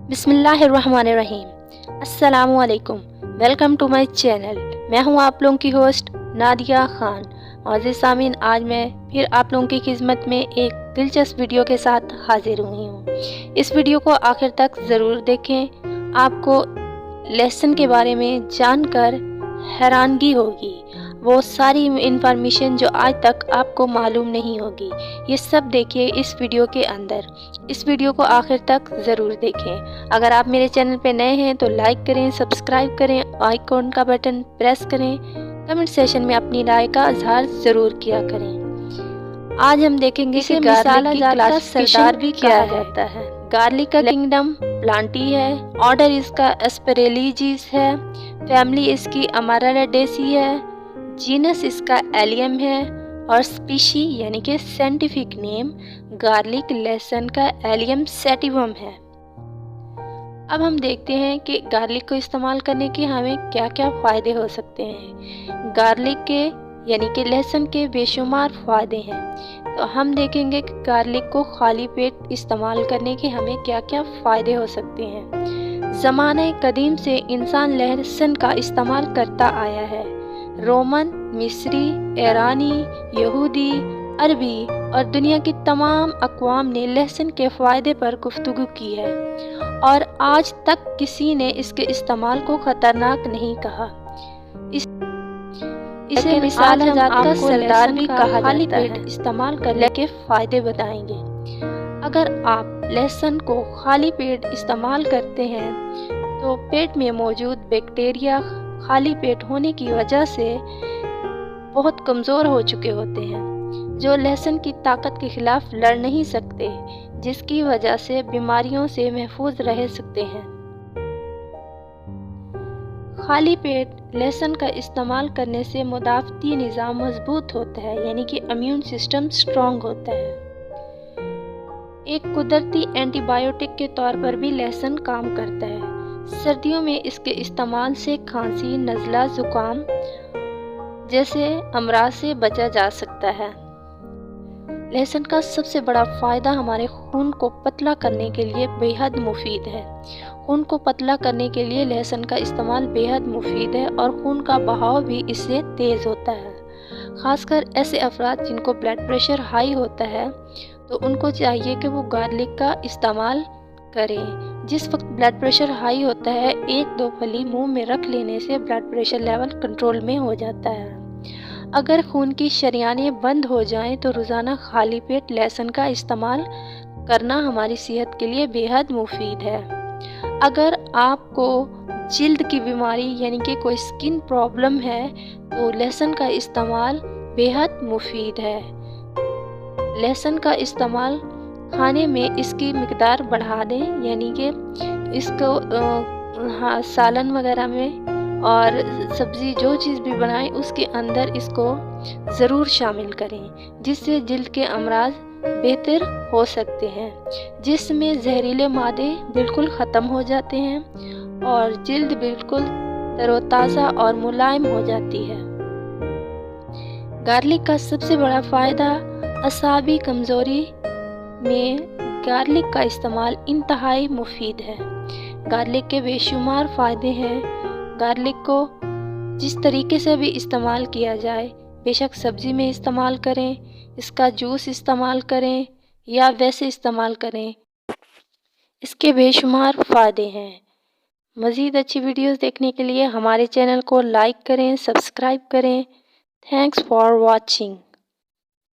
बिस्मिल्लाहिर्रहमानिर्रहीम। अस्सलामु अलैकुम। Welcome to my channel. मैं हूं आप लोगों की होस्ट नादिया खान। और सामीन, आज मैं फिर आप लोगों की खिदमत में एक दिलचस्प वीडियो के साथ हाजिर हुई हूं। इस वीडियो को आखिर तक ज़रूर देखें। आपको लेसन के बारे में जानकर हैरानगी होगी। वो सारी इन्फॉर्मेशन जो आज तक आपको मालूम नहीं होगी, ये सब देखिए इस वीडियो के अंदर। इस वीडियो को आखिर तक ज़रूर देखें। अगर आप मेरे चैनल पे नए हैं तो लाइक करें, सब्सक्राइब करें, आइकॉन का बटन प्रेस करें, कमेंट सेशन में अपनी राय का इजहार ज़रूर किया करें। आज हम देखेंगे कि गार्लिक की क्लासिफिकेशन भी कहा जाता है। गार्लिक का किंगडम प्लांटी है, ऑर्डर इसका एस्पेरेलिजीज है, फैमिली इसकी अमाराडेसी है, जीनस इसका एलियम है और स्पीशी यानी कि साइंटिफिक नेम गार्लिक लेसन का एलियम सैटिवम है। अब हम देखते हैं कि गार्लिक को इस्तेमाल करने के हमें क्या क्या फ़ायदे हो सकते हैं। गार्लिक के यानी कि लहसुन के बेशुमार फ़ायदे हैं। तो हम देखेंगे कि गार्लिक को खाली पेट इस्तेमाल करने के हमें क्या क्या फ़ायदे हो सकते हैं। ज़माने कदीम से इंसान लहसुन का इस्तेमाल करता आया है। रोमन, मिस्री, ईरानी, यहूदी, अरबी और दुनिया की तमाम अक़वाम ने लहसुन के फ़ायदे पर गुफ्तगू की है और आज तक किसी ने इसके इस्तेमाल को ख़तरनाक नहीं कहा। इसे मिसाल का सरदार भी कहा जाता है। इस्तेमाल करने के फ़ायदे बताएंगे। अगर आप लहसुन को खाली पेट इस्तेमाल करते हैं तो पेट में मौजूद बैक्टीरिया खाली पेट होने की वजह से बहुत कमज़ोर हो चुके होते हैं, जो लहसुन की ताकत के खिलाफ लड़ नहीं सकते, जिसकी वजह से बीमारियों से महफूज रह सकते हैं। खाली पेट लहसुन का इस्तेमाल करने से मुदाफ़ती निज़ाम मजबूत होता है, यानी कि इम्यून सिस्टम स्ट्रॉन्ग होता है। एक कुदरती एंटीबायोटिक के तौर पर भी लहसुन काम करता है। सर्दियों में इसके इस्तेमाल से खांसी, नज़ला, ज़ुकाम जैसे अमराज से बचा जा सकता है। लहसुन का सबसे बड़ा फ़ायदा हमारे खून को पतला करने के लिए बेहद मुफीद है। खून को पतला करने के लिए लहसुन का इस्तेमाल बेहद मुफीद है और खून का बहाव भी इससे तेज़ होता है। ख़ासकर ऐसे अफराद जिनको ब्लड प्रेशर हाई होता है तो उनको चाहिए कि वो गार्लिक का इस्तेमाल करें। जिस वक्त ब्लड प्रेशर हाई होता है, एक दो फली मुंह में रख लेने से ब्लड प्रेशर लेवल कंट्रोल में हो जाता है। अगर खून की शरियानें बंद हो जाएं तो रोज़ाना खाली पेट लहसुन का इस्तेमाल करना हमारी सेहत के लिए बेहद मुफीद है। अगर आपको जिल्द की बीमारी यानी कि कोई स्किन प्रॉब्लम है तो लहसुन का इस्तेमाल बेहद मुफीद है। लहसुन का इस्तेमाल खाने में इसकी मिकदार बढ़ा दें, यानी कि इसको सालन वगैरह में और सब्ज़ी जो चीज़ भी बनाएं उसके अंदर इसको ज़रूर शामिल करें, जिससे जिल्द के अमराज बेहतर हो सकते हैं, जिसमें जहरीले मादे बिल्कुल ख़त्म हो जाते हैं और जिल्द बिल्कुल तरोताज़ा और मुलायम हो जाती है। गार्लिक का सबसे बड़ा फ़ायदा असाबी कमज़ोरी में गार्लिक का इस्तेमाल इंतहाई मुफीद है। गार्लिक के बेशुमार फ़ायदे हैं। गार्लिक को जिस तरीके से भी इस्तेमाल किया जाए, बेशक सब्ज़ी में इस्तेमाल करें, इसका जूस इस्तेमाल करें या वैसे इस्तेमाल करें, इसके बेशुमार फ़ायदे हैं। मज़ीद अच्छी वीडियोस देखने के लिए हमारे चैनल को लाइक करें, सब्सक्राइब करें। Thanks for watching.